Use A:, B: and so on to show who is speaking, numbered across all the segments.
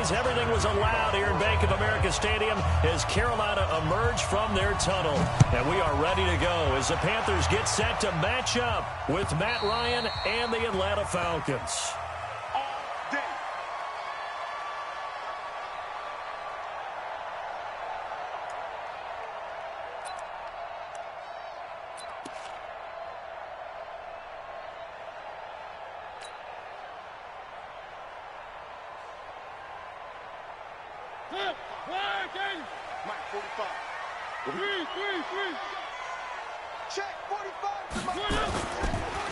A: fans, everything was allowed here in Bank of America Stadium as Carolina emerged from their tunnel. And we are ready to go as the Panthers get set to match up with Matt Ryan and the Atlanta Falcons.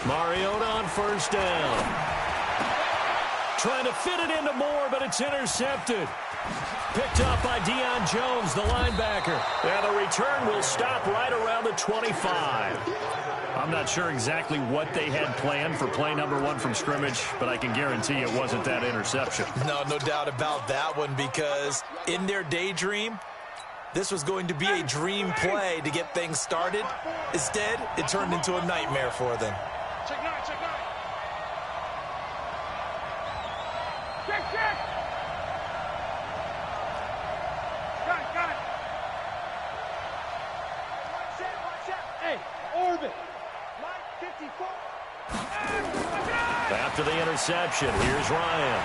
B: Mariota on first down.
A: Trying to fit it into Moore, but it's intercepted. Picked up by Deion Jones, the linebacker. And the return will stop right around the 25. I'm not sure exactly what they had planned for play number 1 from scrimmage, but I can guarantee it wasn't that interception.
C: No doubt about that one, because in their daydream, this was going to be a dream play to get things started. Instead, it turned into a nightmare for them.
D: Check. Got it. Watch out. Hey, orbit. Line 54.
A: After the interception, here's Ryan.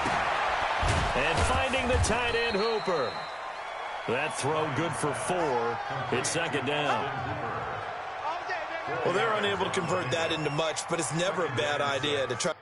A: And finding the tight end Hooper. That throw good for 4. It's second down.
C: Well, they're unable to convert that into much, but it's never a bad idea to try.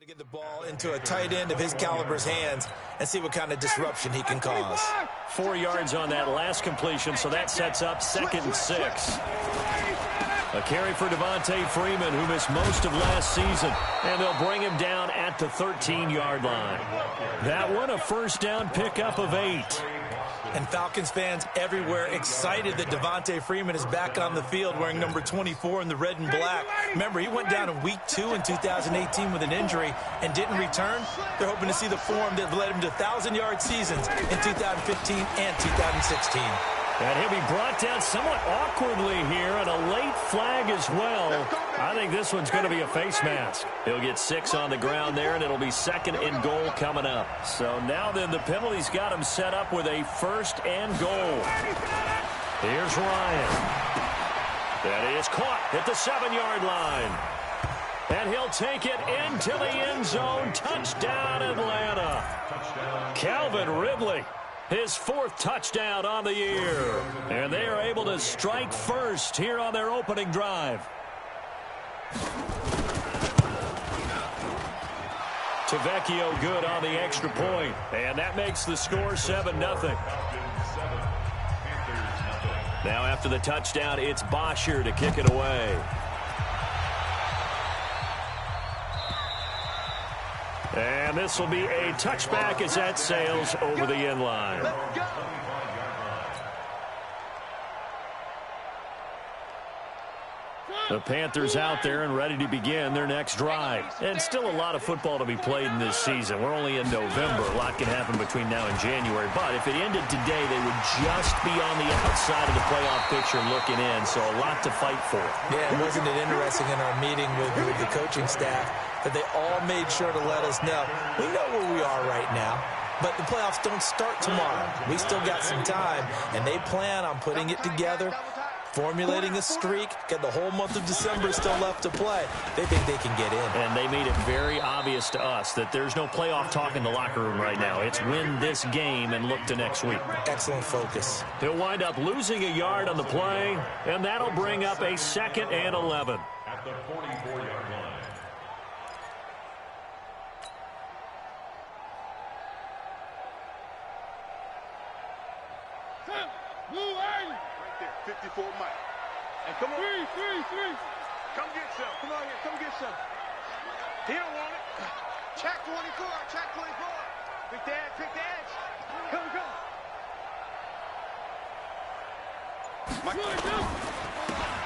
C: To get the ball into a tight end of his caliber's hands and see what kind of disruption he can cause.
A: 4 yards on that last completion, so that sets up 2nd and 6. A carry for Devontae Freeman, who missed most of last season, and they'll bring him down at the 13-yard line. That one, a first down pickup of 8.
C: And Falcons fans everywhere excited that Devontae Freeman is back on the field wearing number 24 in the red and black. Remember, he went down in week 2 in 2018 with an injury and didn't return. They're hoping to see the form that led him to 1,000-yard seasons in 2015 and 2016.
A: And he'll be brought down somewhat awkwardly here, and a late flag as well. I think this one's going to be a face mask. He'll get 6 on the ground there, and it'll be 2nd and goal coming up. So now then, the penalty's got him set up with a 1st and goal. Here's Ryan. That is caught at the 7-yard line. And he'll take it into the end zone. Touchdown, Atlanta. Calvin Ridley. His 4th touchdown on the year. And they are able to strike first here on their opening drive. Tavecchio good on the extra point. And that makes the score 7-0. Now after the touchdown, it's Bosher to kick it away. And this will be a touchback as that sails over the end line. The Panthers out there and ready to begin their next drive. And still a lot of football to be played in this season. We're only in November. A lot can happen between now and January. But if it ended today, they would just be on the outside of the playoff picture looking in. So a lot to fight for.
C: Yeah, wasn't it interesting in our meeting with the coaching staff that they all made sure to let us know, we know where we are right now, but the playoffs don't start tomorrow. We still got some time, and they plan on putting it together formulating a streak, got the whole month of December still left to play. They think they can get in.
A: And they made it very obvious to us that there's no playoff talk in the locker room right now. It's win this game and look to next week.
C: Excellent focus.
A: He'll wind up losing a yard on the play, and that'll bring up a 2nd and 11.
B: At the 44-yard line.
D: Right there, 54 Mike. And come on. Three. Come get some. Come on here. Come get some. He don't want it. Check 24. Check 24. Pick the edge. Pick the edge. Come.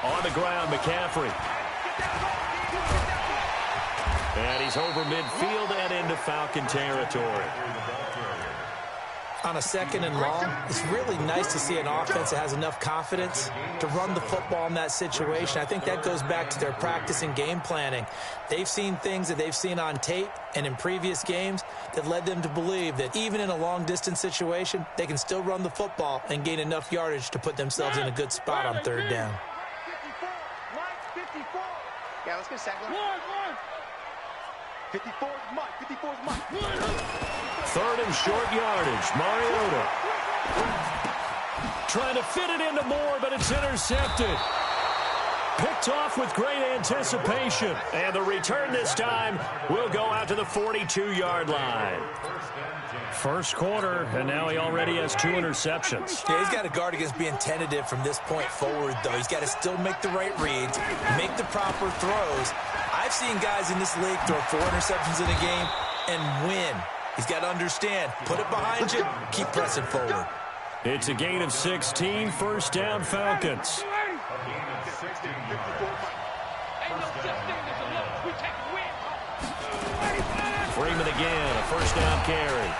A: On the ground, McCaffrey. And he's over midfield and into Falcon territory.
C: On a 2nd and long, it's really nice to see an offense that has enough confidence to run the football in that situation. I think that goes back to their practice and game planning. They've seen things that they've seen on tape and in previous games that led them to believe that even in a long-distance situation, they can still run the football and gain enough yardage to put themselves in a good spot on 3rd down.
D: 54. Yeah, let's get a second. 54 is Mike. 54 is Mike.
A: 3rd and short yardage. Mariota trying to fit it into Moore, but it's intercepted. Picked off with great anticipation. And the return this time will go out to the 42-yard line. First quarter, and now he already has 2 interceptions.
C: Yeah, he's got to guard against being tentative from this point forward, though. He's got to still make the right reads, make the proper throws. I've seen guys in this league throw 4 interceptions in a game and win. He's got to understand, put it behind you, keep pressing forward.
A: It's a gain of 16, 1st down Falcons. Freeman again, a 1st down carry.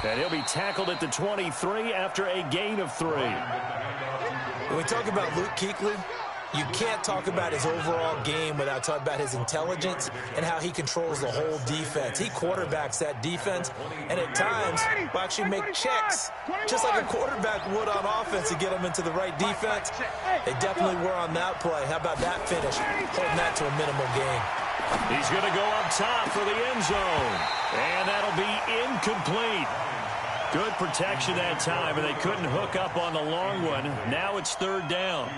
A: And he'll be tackled at the 23 after a gain of 3.
C: When we talk about Luke Kuechly, you can't talk about his overall game without talking about his intelligence and how he controls the whole defense. He quarterbacks that defense, and at times will actually make checks, just like a quarterback would on offense to get them into the right defense. They definitely were on that play. How about that finish? Holding that to a minimal gain.
A: He's going to go up top for the end zone, and that'll be incomplete. Good protection that time, and they couldn't hook up on the long one. Now it's 3rd down.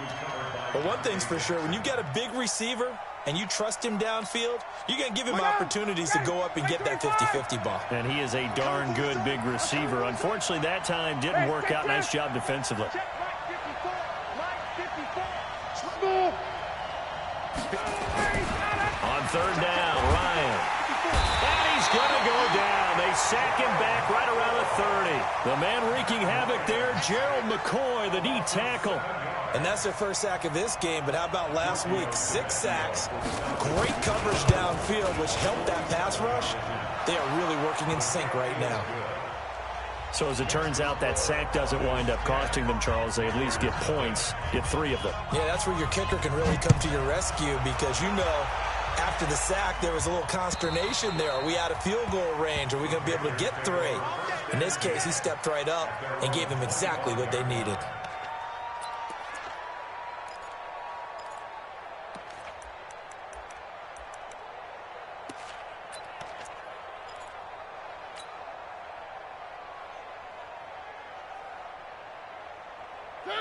C: But one thing's for sure, when you've got a big receiver and you trust him downfield, you're going to give him opportunities to go up and get that 50-50 ball.
A: And he is a darn good big receiver. Unfortunately, that time didn't work out. Nice job defensively. On 3rd down, Ryan. And he's going to go down. They sack him back right around the 30. The man wreaking havoc there, Gerald McCoy, the D tackle.
C: And that's their first sack of this game, but how about last week? 6 sacks, great coverage downfield, which helped that pass rush. They are really working in sync right now.
A: So as it turns out, that sack doesn't wind up costing them, Charles. They at least get points, get 3 of them.
C: Yeah, that's where your kicker can really come to your rescue because, you know, after the sack, there was a little consternation there. Are we out of field goal range? Are we going to be able to get 3? In this case, he stepped right up and gave them exactly what they needed.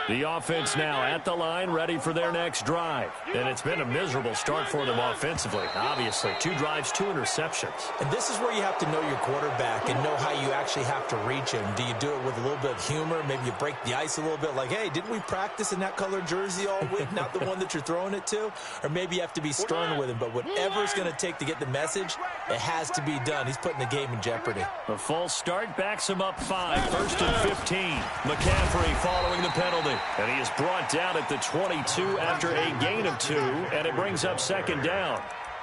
A: The offense now at the line, ready for their next drive. And it's been a miserable start for them offensively. Obviously, 2 drives, 2 interceptions.
C: And this is where you have to know your quarterback and know how you actually have to reach him. Do you do it with a little bit of humor? Maybe you break the ice a little bit like, hey, didn't we practice in that colored jersey all week, not the one that you're throwing it to? Or maybe you have to be stern with him. But whatever it's going to take to get the message, it has to be done. He's putting the game in jeopardy.
A: A false start backs him up 5, 1st and 15. McCaffrey following the penalty. And he is brought down at the 22 after a gain of 2, and it brings up 2nd down.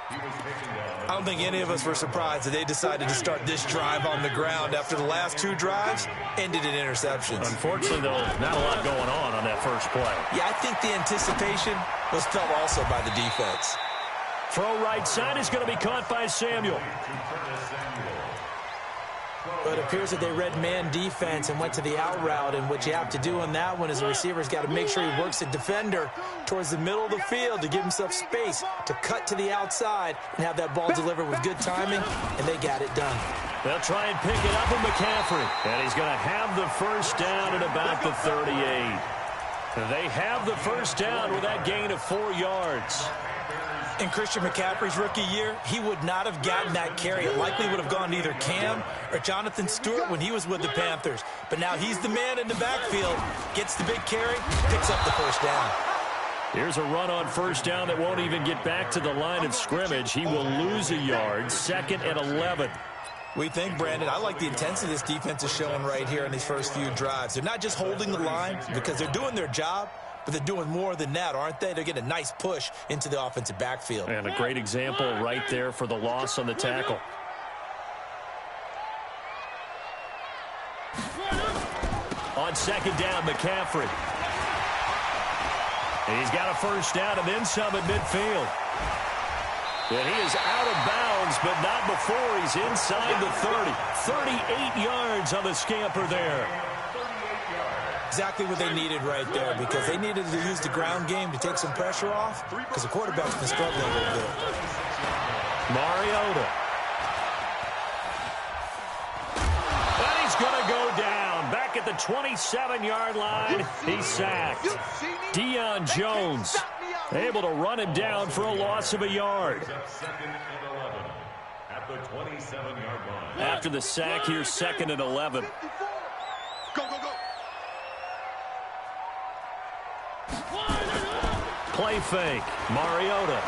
C: I don't think any of us were surprised that they decided to start this drive on the ground after the last 2 drives ended in interceptions.
A: Unfortunately, though, not a lot going on that first play.
C: Yeah, I think the anticipation was felt also by the defense.
A: Throw right side is going to be caught by Samuel.
C: But it appears that they read man defense and went to the out route, and what you have to do on that one is the receiver's got to make sure he works the defender towards the middle of the field to give himself space to cut to the outside and have that ball delivered with good timing, and they got it done.
A: They'll try and pick it up with McCaffrey, and he's going to have the first down at about the 38. They have the first down with that gain of 4 yards.
C: In Christian McCaffrey's rookie year, he would not have gotten that carry. It likely would have gone to either Cam or Jonathan Stewart when he was with the Panthers. But now he's the man in the backfield, gets the big carry, picks up the first down.
A: Here's a run on first down that won't even get back to the line of scrimmage. He will lose a yard, 2nd and 11.
C: We think, Brandon, I like the intensity this defense is showing right here in these first few drives. They're not just holding the line because they're doing their job, but they're doing more than that, aren't they? They're getting a nice push into the offensive backfield.
A: And a great example right there for the loss on the tackle. On second down, McCaffrey. He's got a first down and then some at midfield. And he is out of bounds, but not before he's inside the 30. 38 yards on the scamper there.
C: Exactly what they needed right there, because they needed to use the ground game to take some pressure off, because the quarterback's been struggling a little bit.
A: Mariota. And he's going to go down. Back at the 27-yard line, he's sacked. Deion Jones able to run him down for a loss of a yard. After the sack, here's 2nd and 11.
D: Go, go, go.
A: Play fake. Mariota.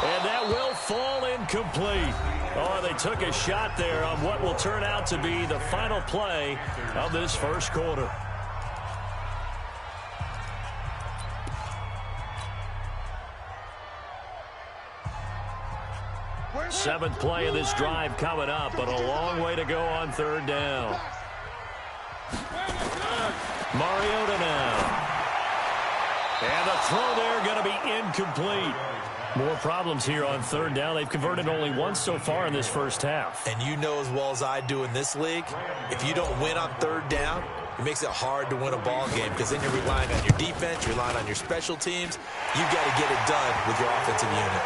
A: And that will fall incomplete. Oh, they took a shot there on what will turn out to be the final play of this first quarter. Seventh play of this drive coming up, but a long way to go on 3rd down. Mariota now. And the throw there going to be incomplete. More problems here on 3rd down. They've converted only once so far in this first half.
C: And you know as well as I do in this league, if you don't win on 3rd down, it makes it hard to win a ball game, because then you're relying on your defense, you're relying on your special teams. You've got to get it done with your offensive unit.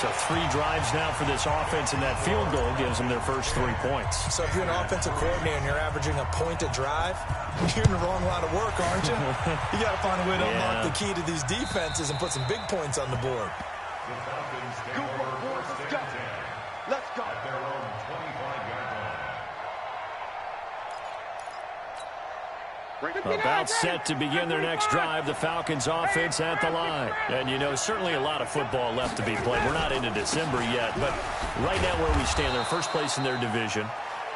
A: So 3 drives now for this offense, and that field goal gives them their first 3 points.
C: So if you're an offensive coordinator and you're averaging a point a drive, you're in the wrong line of work, aren't you? You got to find a way to unlock the key to these defenses and put some big points on the board.
D: Go, boys, let's go. Let's go.
A: About set to begin their next drive, the Falcons offense at the line. And, you know, certainly a lot of football left to be played. We're not into December yet, but right now where we stand, they're first place in their division.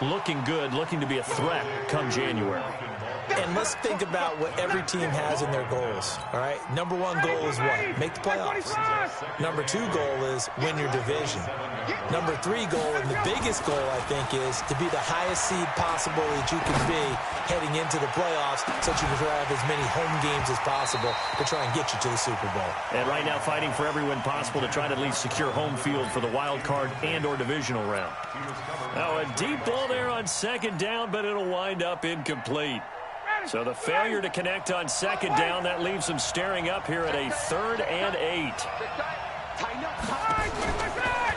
A: Looking good, looking to be a threat come January.
C: And let's think about what every team has in their goals, all right? Number 1 goal is what? Make the playoffs. Number 2 goal is win your division. Number 3 goal, and the biggest goal, I think, is to be the highest seed possible that you can be heading into the playoffs, so that you can have as many home games as possible to try and get you to the Super Bowl.
A: And right now fighting for every win possible to try to at least secure home field for the wild card and or divisional round. Now a deep ball there on 2nd down, but it'll wind up incomplete. So the failure to connect on 2nd down, that leaves them staring up here at a 3rd and 8.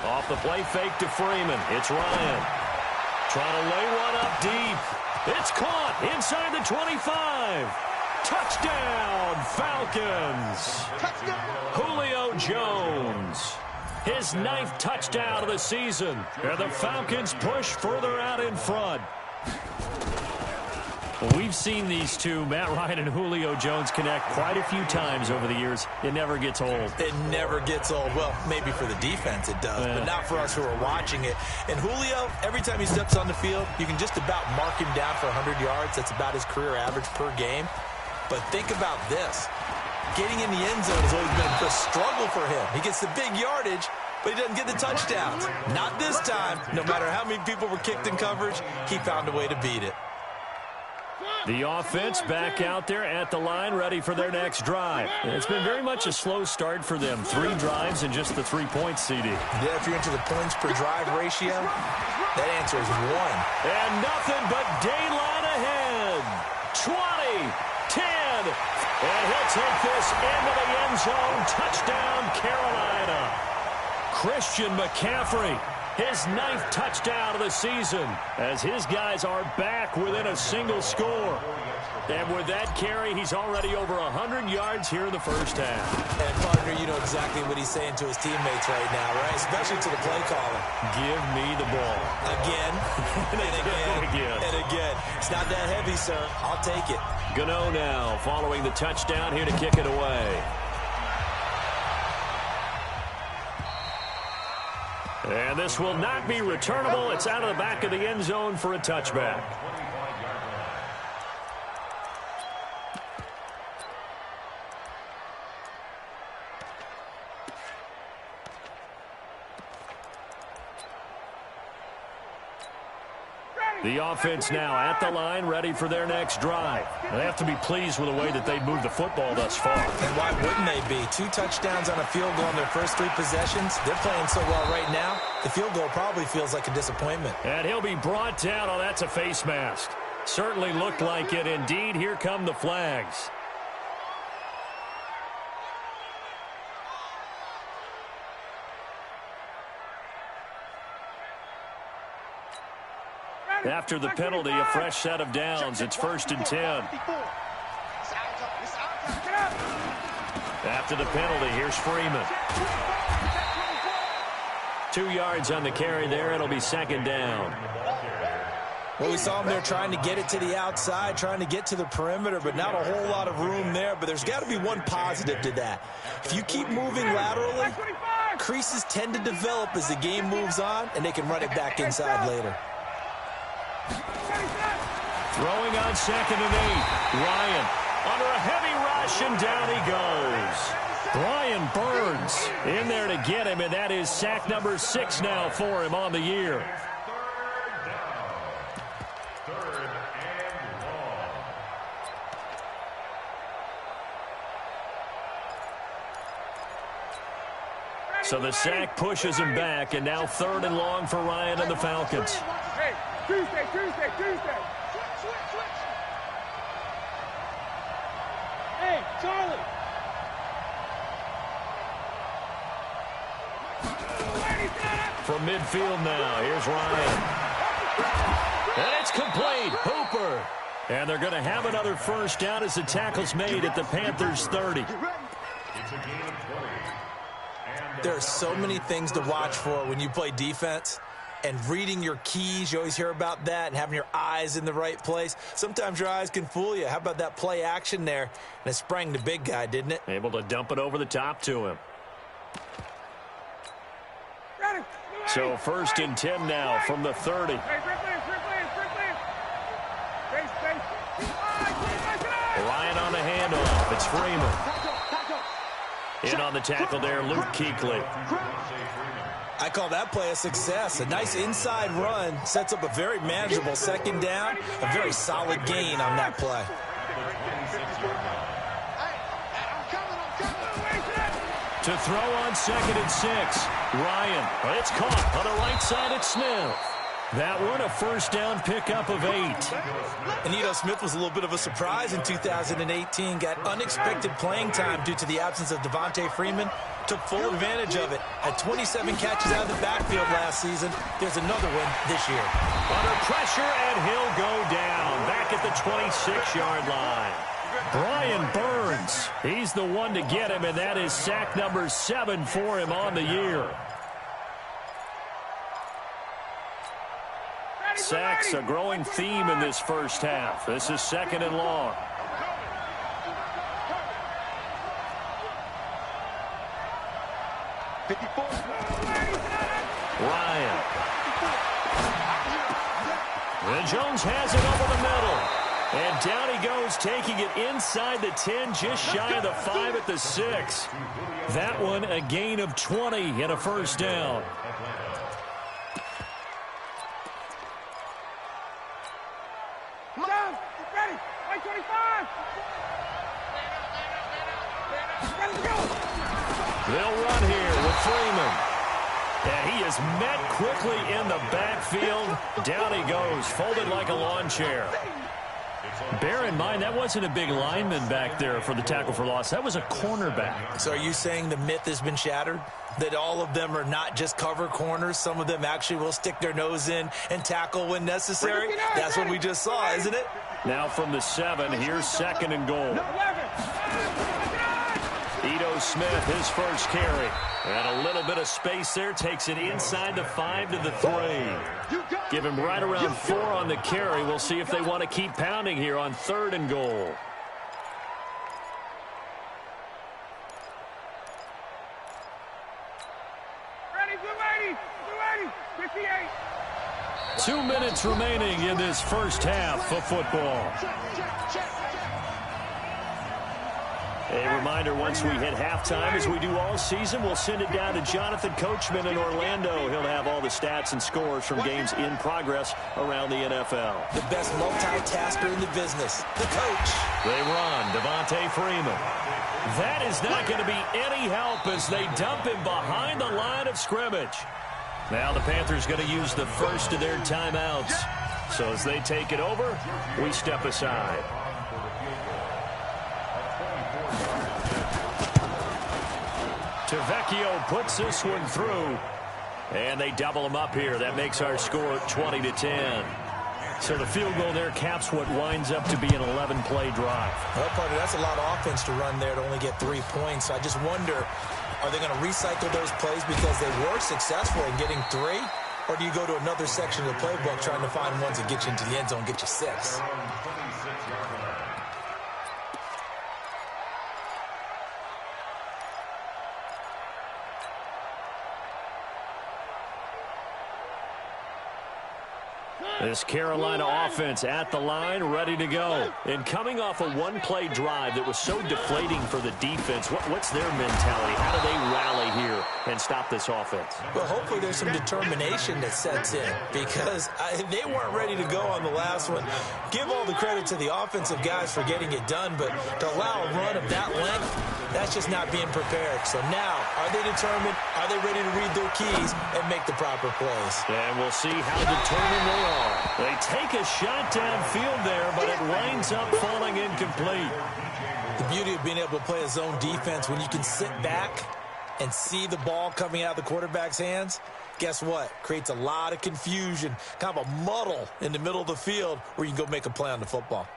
A: Off the play fake to Freeman. It's Ryan. Trying to lay one up deep. It's caught inside the 25. Touchdown, Falcons. Julio Jones. His 9th touchdown of the season. And the Falcons push further out in front. Well, we've seen these two, Matt Ryan and Julio Jones, connect quite a few times over the years. It never gets old.
C: It never gets old. Well, maybe for the defense it does, but not for us who are watching it. And Julio, every time he steps on the field, you can just about mark him down for 100 yards. That's about his career average per game. But think about this. Getting in the end zone has always been a struggle for him. He gets the big yardage, but he doesn't get the touchdowns. Not this time. No matter how many people were kicked in coverage, he found a way to beat it.
A: The offense back out there at the line, ready for their next drive. It's been very much a slow start for them. 3 drives and just the 3 points, CD.
C: Yeah, if you're into the points per drive ratio, that answer is 1.
A: And nothing but daylight ahead. 20, 10, and he'll take this into the end zone. Touchdown, Carolina. Christian McCaffrey, his 9th touchdown of the season, as his guys are back within a single score. And with that carry, he's already over 100 yards here in the first half.
C: And, partner, you know exactly what he's saying to his teammates right now, right? Especially to the play caller.
A: Give me the ball.
C: Again, and again, and again. It's not that heavy, sir. I'll take it.
A: Gano now following the touchdown here to kick it away. And this will not be returnable. It's out of the back of the end zone for a touchback. The offense now at the line, ready for their next drive. They have to be pleased with the way that they've moved the football thus far.
C: And why wouldn't they be? 2 touchdowns on a field goal in their first 3 possessions. They're playing so well right now, the field goal probably feels like a disappointment.
A: And he'll be brought down. Oh, that's a face mask. Certainly looked like it. Indeed, here come the flags. After the penalty, a fresh set of downs. It's 1st and 10. After the penalty, here's Freeman. 2 yards on the carry there. It'll be 2nd down.
C: Well, we saw him there trying to get it to the outside, trying to get to the perimeter, but not a whole lot of room there. But there's got to be one positive to that. If you keep moving laterally, creases tend to develop as the game moves on, and they can run it back inside later.
A: Throwing on 2nd and 8. Ryan under a heavy rush, and down he goes. Brian Burns in there to get him, and that is sack number 6 now for him on the year. So the sack pushes him back, and now 3rd and long for Ryan and the Falcons.
D: Hey, Tuesday. Switch. Hey, Charlie.
A: From midfield now, here's Ryan. And it's complete. Hooper. And they're going to have another first down as the tackle's made at the Panthers' 30.
C: There are so many things to watch for when you play defense. And reading your keys, you always hear about that, and having your eyes in the right place. Sometimes your eyes can fool you. How about that play action there? And it sprang the big guy, didn't it?
A: Able to dump it over the top to him. So 1st and 10 now from the 30. Ryan on the handoff. It's Freeman. In on the tackle there, Luke Kuechly.
C: I call that play a success. A nice inside run sets up a very manageable 2nd down. A very solid gain on that play.
A: To throw on 2nd and 6. Ryan. It's caught on the right side at Smith. That one, a first down pickup of 8.
C: And Smith was a little bit of a surprise in 2018. Got unexpected playing time due to the absence of Devontae Freeman. Took full advantage of it. Had 27 catches out of the backfield last season. There's another one this year.
A: Under pressure, and he'll go down. Back at the 26-yard line. Brian Burns. He's the one to get him, and that is sack number 7 for him on the year. Sacks, a growing theme in this first half. This is 2nd and long. Ryan. And Jones has it over the middle. And down he goes, taking it inside the 10, just shy of the 5 at the 6. That one, a gain of 20 and a first down.
D: Down. Ready. 25. Ready to go.
A: They'll run here with Freeman. And he is met quickly in the backfield. Down he goes, folded like a lawn chair. Bear in mind, that wasn't a big lineman back there for the tackle for loss. That was a cornerback.
C: So are you saying the myth has been shattered? That all of them are not just cover corners? Some of them actually will stick their nose in and tackle when necessary? That's what we just saw, isn't it?
A: Now from the 7, here's 2nd and goal. Ito Smith, his first carry. And a little bit of space there, takes it inside the 5 to the 3. Give him right around 4 on the carry. We'll see if they want to keep pounding here on 3rd and goal.
D: Ready, get ready, 58.
A: 2 minutes remaining in this first half of football. A reminder, once we hit halftime, as we do all season, we'll send it down to Jonathan Coachman in Orlando. He'll have all the stats and scores from games in progress around the NFL.
C: The best multitasker in the business, the coach.
A: They run, Devontae Freeman. That is not going to be any help as they dump him behind the line of scrimmage. Now the Panthers going to use the first of their timeouts. So as they take it over, we step aside. Tavecchio puts this one through. And they double him up here. That makes our score 20-10. So the field goal there caps what winds up to be an 11-play drive.
C: Well, partner, that's a lot of offense to run there to only get 3 points. I just wonder, are they going to recycle those plays because they were successful in getting 3? Or do you go to another section of the playbook trying to find ones that get you into the end zone, get you 6?
A: This Carolina offense at the line, ready to go. And coming off a one-play drive that was so deflating for the defense, what's their mentality? How do they rally here and stop this offense?
C: Well, hopefully there's some determination that sets in because they weren't ready to go on the last one. Give all the credit to the offensive guys for getting it done, but to allow a run of that length, that's just not being prepared. So now, are they determined? Are they ready to read their keys and make the proper plays?
A: And we'll see how determined they are. They take a shot downfield there, but it winds up falling incomplete.
C: The beauty of being able to play a zone defense when you can sit back and see the ball coming out of the quarterback's hands, guess what? Creates a lot of confusion, kind of a muddle in the middle of the field where you can go make a play on the football.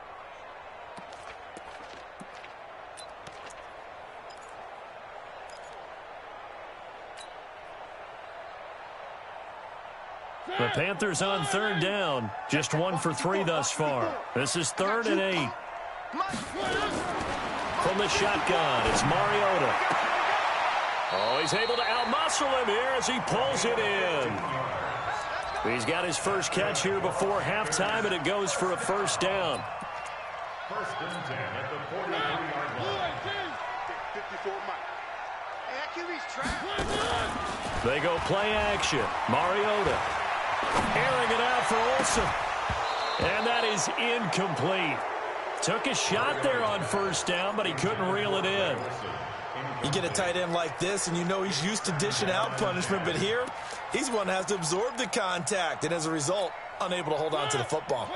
A: The Panthers on 3rd down. Just 1 for 3 thus far. This is 3rd and 8. From the shotgun, it's Mariota. Oh, he's able to outmuscle him here as he pulls it in. He's got his first catch here before halftime, and it goes for a first down.
B: 1st and 10 at the 43-yard line.
D: 54 Mike.
A: They go play action. Mariota airing it out for Olsen. And that is incomplete. Took a shot there on 1st down, but he couldn't reel it in.
C: You get a tight end like this, and you know he's used to dishing out punishment, but here, he's one that has to absorb the contact, and as a result, unable to hold on to the football.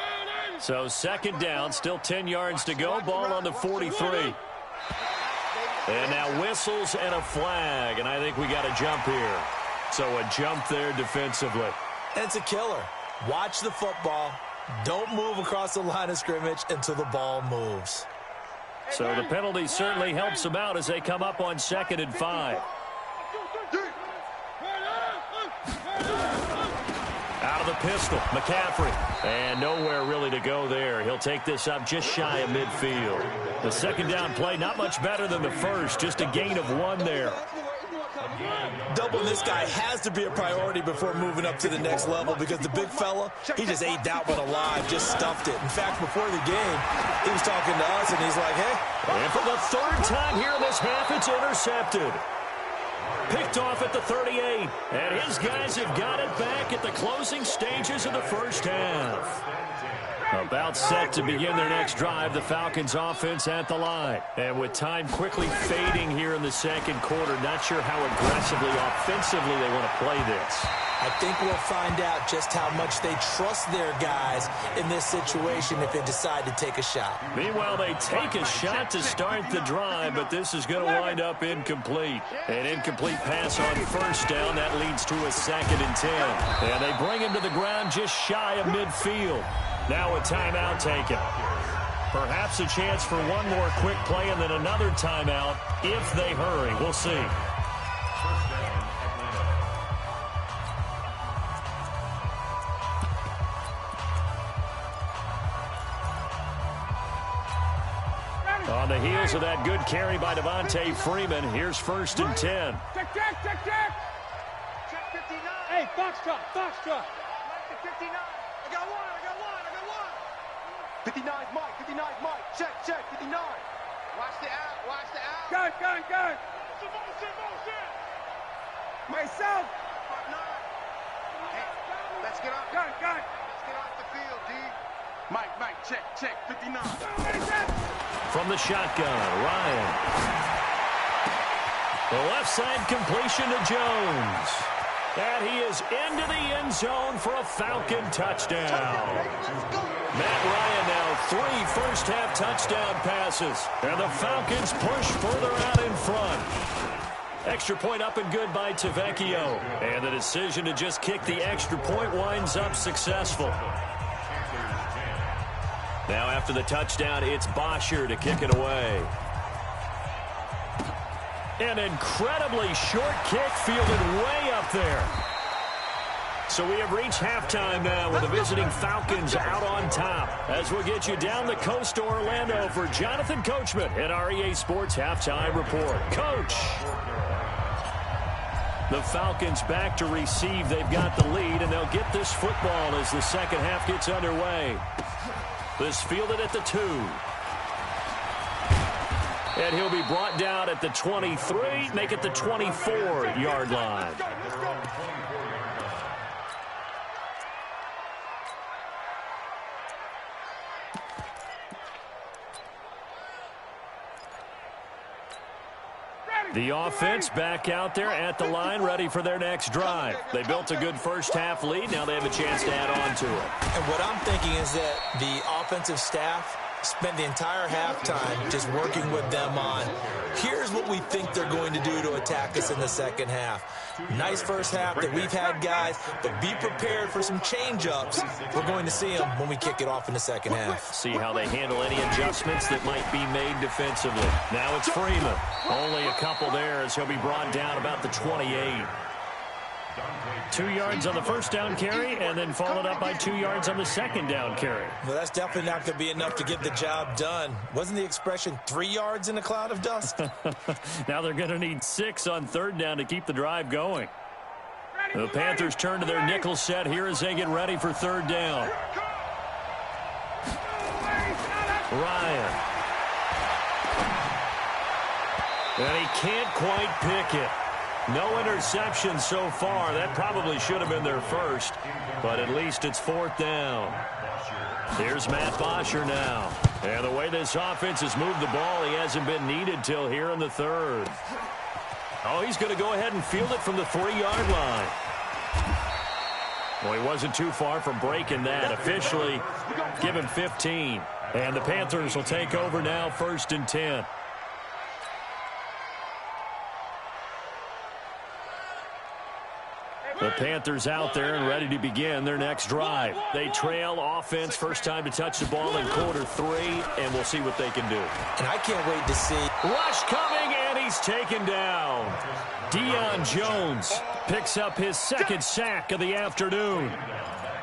A: So 2nd down, still 10 yards to go. Ball on the 43. And now whistles and a flag, and I think we got a jump here. So a jump there defensively.
C: And it's a killer. Watch the football. Don't move across the line of scrimmage until the ball moves.
A: So the penalty certainly helps them out as they come up on 2nd and 5. Out of the pistol, McCaffrey. And nowhere really to go there. He'll take this up just shy of midfield. The 2nd down play, not much better than the first. Just a gain of 1 there.
C: Doubling this guy has to be a priority before moving up to the next level because the big fella, he just ate that one alive, just stuffed it. In fact, before the game, he was talking to us, and he's like, hey.
A: And for the 3rd time here in this half, it's intercepted. Picked off at the 38. And his guys have got it back at the closing stages of the first half. About set to begin their next drive, the Falcons offense at the line. And with time quickly fading here in the second quarter, not sure how aggressively, offensively they want to play this.
C: I think we'll find out just how much they trust their guys in this situation if they decide to take a shot.
A: Meanwhile, they take a shot to start the drive, but this is going to wind up incomplete. An incomplete pass on first down. That leads to a 2nd and 10. And they bring him to the ground just shy of midfield. Now a timeout taken. Perhaps a chance for one more quick play and then another timeout if they hurry. We'll see. On the heels of that good carry by Devontae Freeman, here's 1st and 10.
D: Check. Check 59. Hey, Foxtrot. 59. I got one. 59's Mike. Check. 59. Watch the out. Gun. Motion. Myself. Hey, let's get off. Gun. Let's get off the field, D. Mike, check. 59.
A: From the shotgun, Ryan. The left side completion to Jones. And he is into the end zone for a Falcon touchdown. Matt Ryan now 3 first-half touchdown passes. And the Falcons push further out in front. Extra point up and good by Tavecchio. And the decision to just kick the extra point winds up successful. Now after the touchdown, it's Bosher to kick it away. An incredibly short kick fielded way up there. So we have reached halftime now with the visiting Falcons out on top. As we'll get you down the coast to Orlando for Jonathan Coachman at our EA Sports Halftime Report. Coach! The Falcons back to receive. They've got the lead, and they'll get this football as the second half gets underway. This fielded at the 2. And he'll be brought down at the 23, make it the 24-yard line. The offense back out there at the line, ready for their next drive. They built a good first-half lead. Now they have a chance to add on to it.
C: And what I'm thinking is that the offensive staff spent the entire halftime just working with them on, here's what we think they're going to do to attack us in the second half. Nice first half that we've had, guys, but be prepared for some change-ups. We're going to see them when we kick it off in the second half.
A: See how they handle any adjustments that might be made defensively. Now it's Freeman. Only a couple there as he'll be brought down about the 28. 2 yards on the first down carry, and then followed up by 2 yards on the second down carry.
C: Well, that's definitely not going to be enough to get the job done. Wasn't the expression 3 yards in a cloud of dust?
A: Now they're going to need 6 on third down to keep the drive going. The Panthers turn to their nickel set here as they get ready for third down. Ryan. And he can't quite pick it. No interception so far. That probably should have been their first, but at least it's fourth down. Here's Matt Bosher now. And the way this offense has moved the ball, he hasn't been needed till here in the third. Oh, he's going to go ahead and field it from the 3-yard line. Well, he wasn't too far from breaking that. Officially, give him 15. And the Panthers will take over now, 1st and 10. The Panthers out there and ready to begin their next drive. They trail offense, first time to touch the ball in quarter 3, and we'll see what they can do.
C: And I can't wait to see.
A: Rush coming, and he's taken down. Deion Jones picks up his second sack of the afternoon.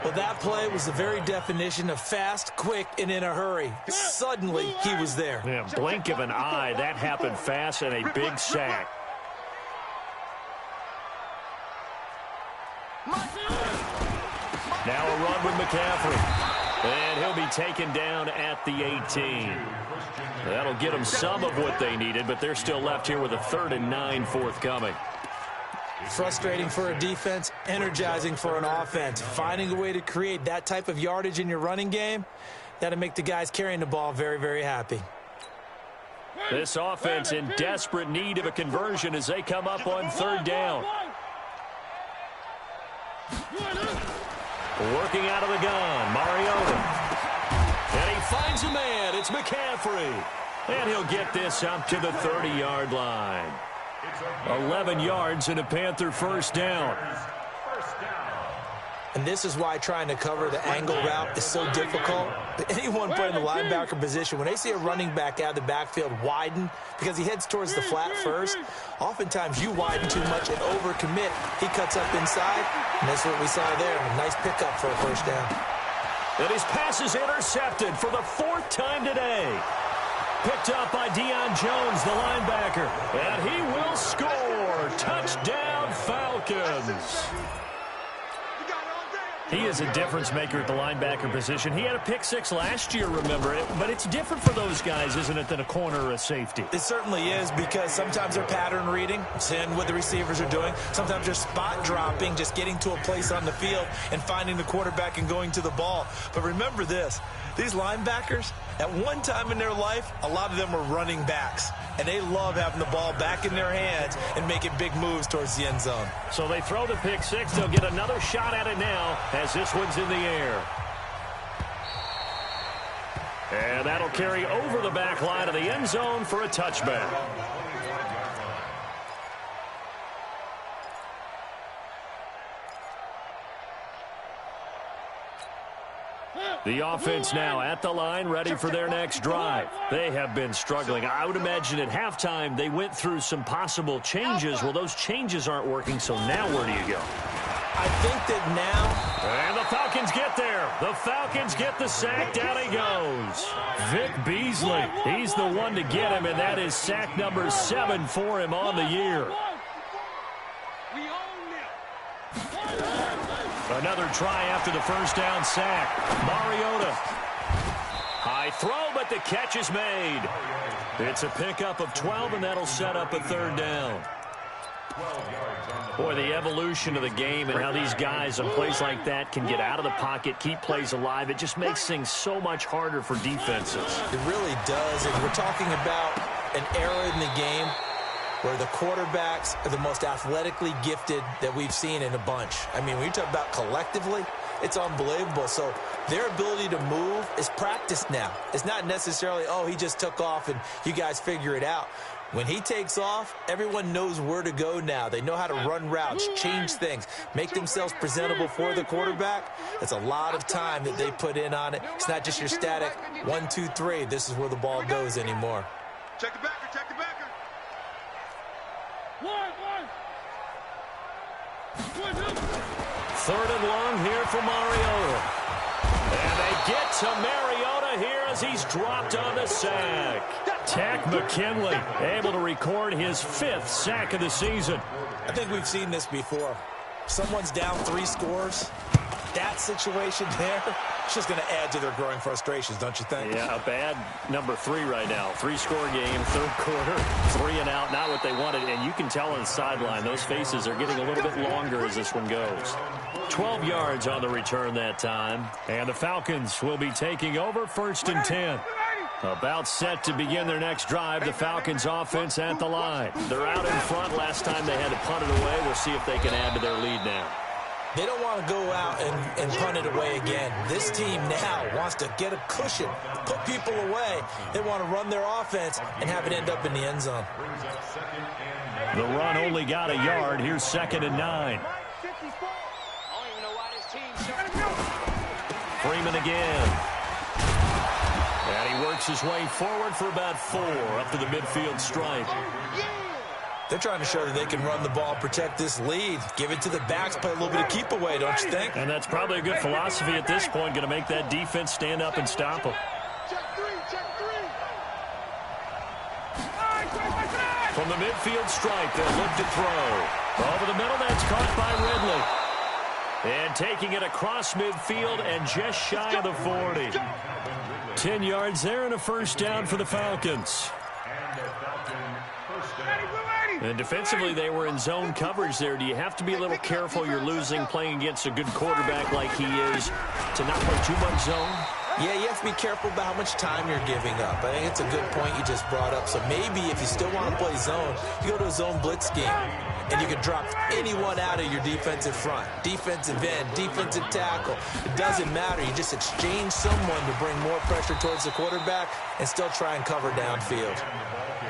C: Well, that play was the very definition of fast, quick, and in a hurry. Suddenly, he was there.
A: Yeah, blink of an eye, that happened fast, and a big sack. Now a run with McCaffrey. And he'll be taken down at the 18. That'll get them some of what they needed, but they're still left here with a 3rd and 9 forthcoming.
C: Frustrating for a defense, energizing for an offense. Finding a way to create that type of yardage in your running game, that'll make the guys carrying the ball very, very happy.
A: This offense in desperate need of a conversion as they come up on third down. Working out of the gun, Mariota. And he finds a man. It's McCaffrey. And he'll get this up to the 30-yard line. 11 yards and a Panther first down.
C: And this is why trying to cover the angle route is so difficult. Anyone playing the linebacker position, when they see a running back out of the backfield widen because he heads towards the flat first, oftentimes you widen too much and overcommit. He cuts up inside, and that's what we saw there. A nice pickup for a first down.
A: And his pass is intercepted for the 4th time today. Picked up by Deion Jones, the linebacker. And he will score. Touchdown, Falcons. He is a difference maker at the linebacker position. He had a pick 6 last year, remember it. But it's different for those guys, isn't it, than a corner or a safety?
C: It certainly is, because sometimes they're pattern reading, seeing what the receivers are doing. Sometimes they're spot dropping, just getting to a place on the field and finding the quarterback and going to the ball. But remember this, these linebackers, at one time in their life, a lot of them were running backs. And they love having the ball back in their hands and making big moves towards the end zone.
A: So they throw the pick 6. They'll get another shot at it now as this one's in the air. And that'll carry over the back line of the end zone for a touchback. The offense now at the line, ready for their next drive. They have been struggling. I would imagine at halftime they went through some possible changes. Well, those changes aren't working, so now where do you go?
C: I think that now...
A: And the Falcons get there. The Falcons get the sack. Down he goes. Vic Beasley. He's the one to get him, and that is sack number 7 for him on the year. Another try after the first down sack. Mariota. High throw, but the catch is made. It's a pickup of 12, and that'll set up a third down. Boy, the evolution of the game and how these guys in plays like that can get out of the pocket, keep plays alive, it just makes things so much harder for defenses.
C: It really does, and we're talking about an era in the game where the quarterbacks are the most athletically gifted that we've seen in a bunch. I mean, when you talk about collectively, it's unbelievable. So their ability to move is practiced now. It's not necessarily, oh, he just took off and you guys figure it out. When he takes off, everyone knows where to go now. They know how to run routes, change things, make themselves presentable for the quarterback. It's a lot of time that they put in on it. It's not just your static 1, 2, 3. This is where the ball goes anymore.
D: Check the backer, check the backer.
A: Third and long here for Mariota. And they get to Mariota here as he's dropped on the sack. Tack McKinley able to record his 5th sack of the season.
C: I think we've seen this before. Someone's down 3 scores. That situation there, it's just going to add to their growing frustrations, don't you think?
A: Yeah, a bad number 3 right now. 3-score game, third quarter, 3 and out, not what they wanted. And you can tell on the sideline, those faces are getting a little bit longer as this one goes. 12 yards on the return that time. And the Falcons will be taking over 1st and 10. About set to begin their next drive, the Falcons offense at the line. They're out in front. Last time they had to punt it away. We'll see if they can add to their lead now.
C: They don't want to go out and punt it away again. This team now wants to get a cushion, put people away. They want to run their offense and have it end up in the end zone.
A: The run only got a yard. Here's 2nd and 9. Freeman again. And he works his way forward for about 4 up to the midfield stripe.
C: They're trying to show that they can run the ball, protect this lead, give it to the backs, play a little bit of keep away, don't you think?
A: And that's probably a good philosophy at this point, going to make that defense stand up and stop them. From the midfield stripe, they'll look to throw. Over the middle, that's caught by Ridley. And taking it across midfield and just shy of the 40. 10 yards there and a first down for the Falcons. And defensively, they were in zone coverage there. Do you have to be a little careful you're losing playing against a good quarterback like he is to not play too much zone?
C: Yeah, you have to be careful about how much time you're giving up. I think it's a good point you just brought up. So maybe if you still want to play zone, you go to a zone blitz scheme. And you can drop anyone out of your defensive front. Defensive end, defensive tackle. It doesn't matter. You just exchange someone to bring more pressure towards the quarterback and still try and cover downfield.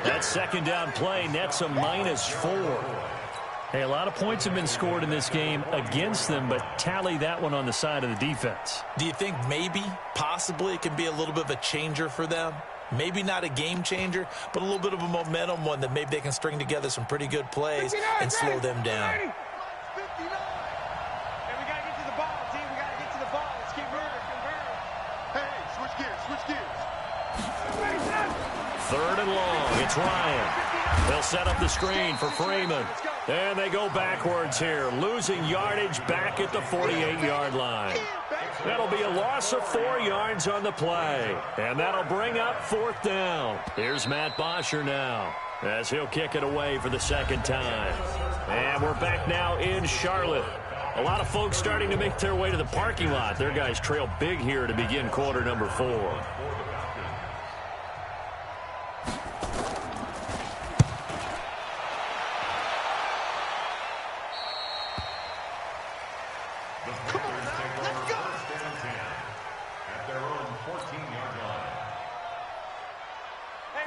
A: That second down play nets a -4. Hey, a lot of points have been scored in this game against them, but tally that one on the side of the defense.
C: Do you think maybe, possibly, it can be a little bit of a changer for them? Maybe not a game changer, but a little bit of a momentum one that maybe they can string together some pretty good plays and slow them down.
D: 59. And we got to get to the ball, team. We got to get to the ball. Let's keep moving. Hey, switch gears, switch gears.
A: 3rd and long. It's Ryan. They'll set up the screen for Freeman. And they go backwards here, losing yardage back at the 48-yard line. That'll be a loss of 4 yards on the play. And that'll bring up 4th down. Here's Matt Bosher now as he'll kick it away for the second time. And we're back now in Charlotte. A lot of folks starting to make their way to the parking lot. Their guys trail big here to begin quarter number 4.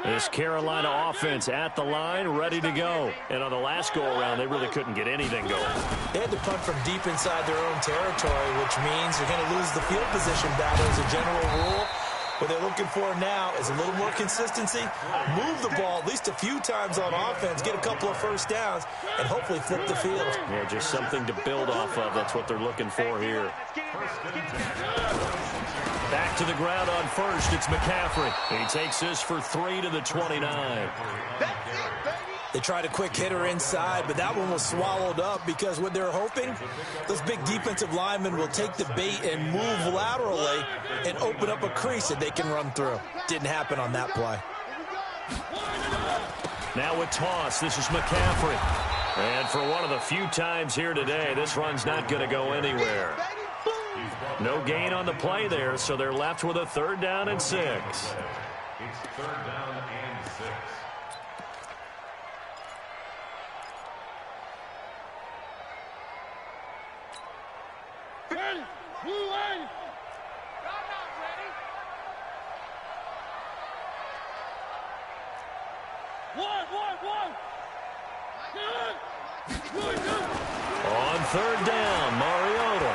A: This Carolina offense at the line, ready to go. And on the last go-around, they really couldn't get anything going.
C: They had to punt from deep inside their own territory, which means they're going to lose the field position battle as a general rule. What they're looking for now is a little more consistency, move the ball at least a few times on offense, get a couple of first downs, and hopefully flip the field.
A: Yeah, just something to build off of. That's what they're looking for here. Back to the ground on first. It's McCaffrey. He takes this for 3 to the 29.
C: They tried a quick hitter inside, but that one was swallowed up because what they're hoping, those big defensive linemen will take the bait and move laterally and open up a crease that they can run through. Didn't happen on that play.
A: Now with toss, this is McCaffrey. And for one of the few times here today, this run's not going to go anywhere. No gain on the play there, so they're left with a 3rd down and 6.
B: It's 3rd down and 6.
D: Ready? Blue line. I'm not ready. 1. Good.
A: On 3rd down, Mariota.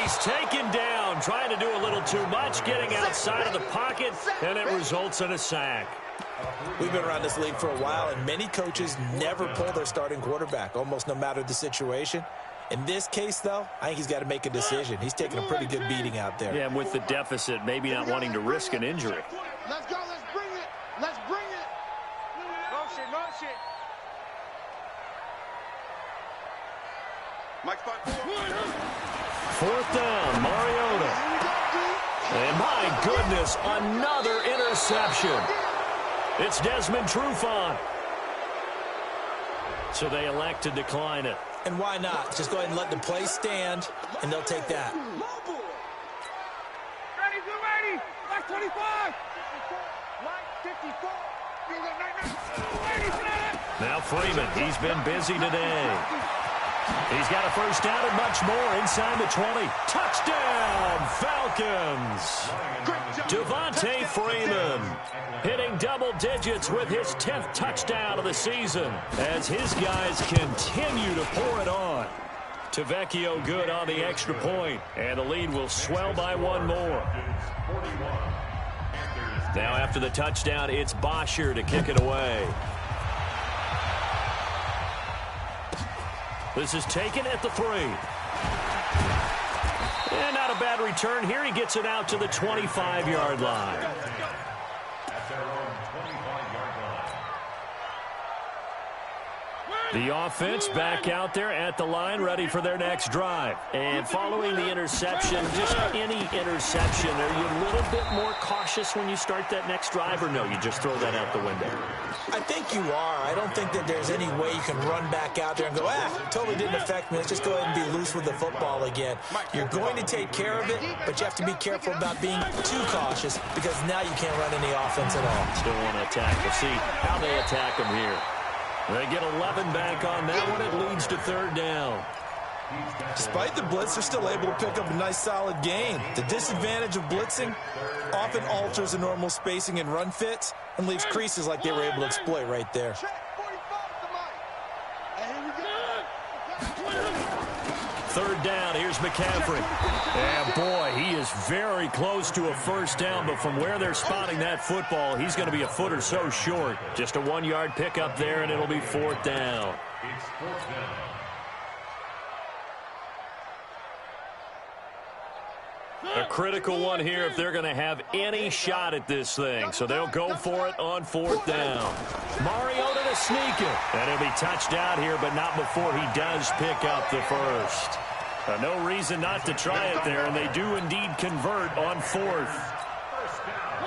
A: He's taken down, trying to do a little too much, getting outside of the pocket, and it results in a sack.
C: We've been around this league for a while, and many coaches never pull their starting quarterback, almost no matter the situation. In this case, though, I think he's got to make a decision. He's taking a pretty good beating out there.
A: Yeah, and with the deficit, maybe not wanting to risk an injury.
D: Let's go. Let's bring it. Let's bring it. Motion. Mike spot 4.
A: 4th down, Mariota. And my goodness, another interception. It's Desmond Trufant. So they elect to decline it.
C: And why not? Just go ahead and let the play stand, and they'll take that.
D: Ready. Like 25. Like 54.
A: Now Freeman, he's been busy today. He's got a first down and much more inside the 20. Touchdown, Falcons. Devontae Freeman hitting double digits with his 10th touchdown of the season as his guys continue to pour it on. Tavecchio good on the extra point, and the lead will swell by 1 more. Now after the touchdown, it's Bosher to kick it away. This is taken at the 3. And not a bad return here. He gets it out to the 25-yard line.
B: At their own 25-yard line.
A: The offense back out there at the line, ready for their next drive. And following the interception, just any interception, are you a little bit more cautious when you start that next drive, or no, you just throw that out the window?
C: I think you are. I don't think that there's any way you can run back out there and go, it totally didn't affect me. Let's just go ahead and be loose with the football again. You're going to take care of it, but you have to be careful about being too cautious because now you can't run any offense at all.
A: Still want to attack. We'll see how they attack them here. They get 11 back on that one. It leads to third down.
C: Despite the blitz, they're still able to pick up a nice, solid gain. The disadvantage of blitzing often alters the normal spacing and run fits and leaves creases like they were able to exploit right there.
A: Third down, here's McCaffrey. And boy, he is very close to a first down, but from where they're spotting that football, he's going to be a foot or so short. Just a 1-yard pickup there, and it'll be fourth down.
B: It's fourth down.
A: A critical one here if they're going to have any shot at this thing. So they'll go for it on fourth down. Mariota to sneak it. And he'll be touched out here, but not before he does pick up the first. No reason not to try it there, and they do indeed convert on fourth.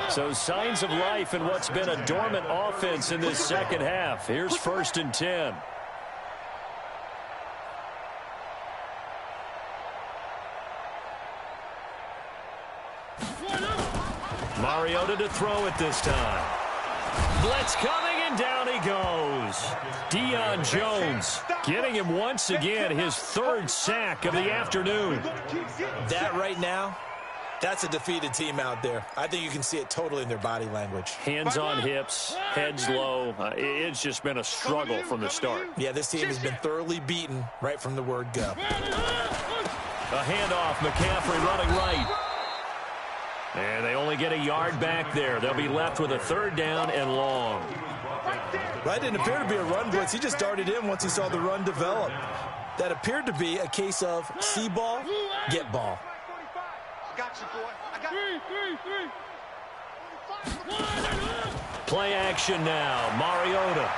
A: So signs of life in what's been a dormant offense in this second half. Here's first and 10. Mariota to throw it this time. Blitz coming, and down he goes. Deion Jones getting him once again, his third sack of the afternoon.
C: That right now, that's a defeated team out there. I think you can see it totally in their body language.
A: Hands on hips, heads low. It's just been a struggle from the start.
C: Yeah, this team has been thoroughly beaten right from the word go.
A: A handoff, McCaffrey running right. And they only get a yard back there. They'll be left with a third down and long.
C: That didn't appear to be a run blitz. He just darted in once he saw the run develop. That appeared to be a case of see ball, get ball.
D: I got you, boy. I got you.
A: Play action now. Mariota.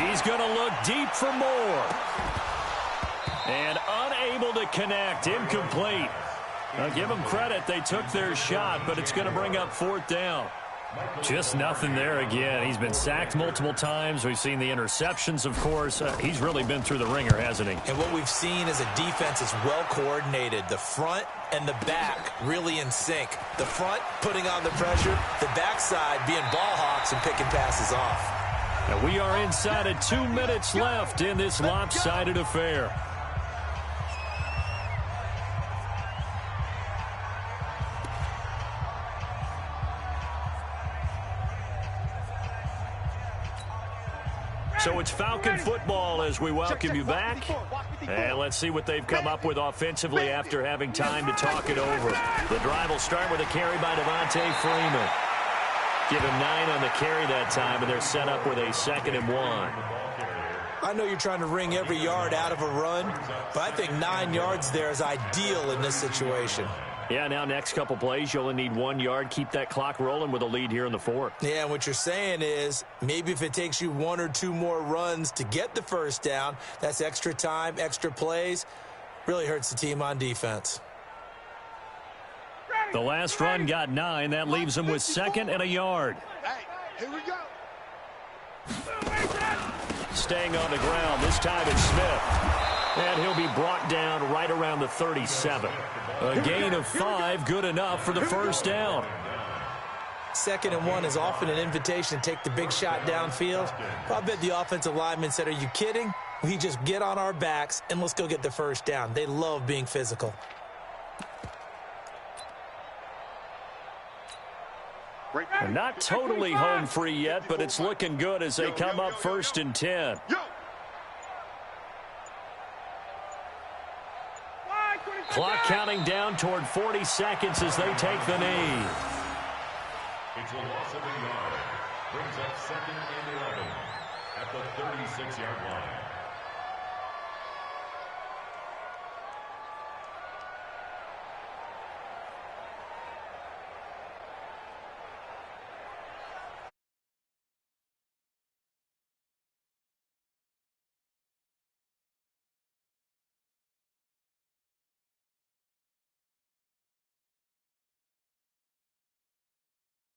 A: He's going to look deep for more. And unable to connect. Incomplete. Now give them credit. They took their shot, but it's going to bring up fourth down. Just nothing there again. He's been sacked multiple times. We've seen the interceptions, of course. He's really been through the ringer, hasn't he?
C: And what we've seen is a defense that's well coordinated. The front and the back really in sync. The front putting on the pressure. The backside being ball hawks and picking passes off.
A: And we are inside of 2 minutes left in this lopsided affair. So it's Falcon football as we welcome you back. And let's see what they've come up with offensively after having time to talk it over. The drive will start with a carry by Devontae Freeman. Give him 9 on the carry that time, and they're set up with a 2nd and 1.
C: I know you're trying to wring every yard out of a run, but I think 9 yards there is ideal in this situation.
A: Yeah, now next couple plays, you only need 1 yard. Keep that clock rolling with a lead here in the fourth.
C: Yeah, and what you're saying is maybe if it takes you 1 or 2 more runs to get the first down, that's extra time, extra plays. Really hurts the team on defense.
A: The last run got 9. That leaves them with 2nd and a yard.
D: Hey, here we go.
A: Staying on the ground. This time it's Smith. And he'll be brought down right around the 37. A gain of 5, good enough for the first down.
C: 2nd and 1 is often an invitation to take the big shot downfield. I bet the offensive lineman said, are you kidding? We just get on our backs and let's go get the first down. They love being physical.
A: Not totally home free yet, but it's looking good as they come up 1st and 10. Clock counting down toward 40 seconds as they take the knee.
B: It's a loss of a yard. Brings up 2nd and 11 at the 36-yard line.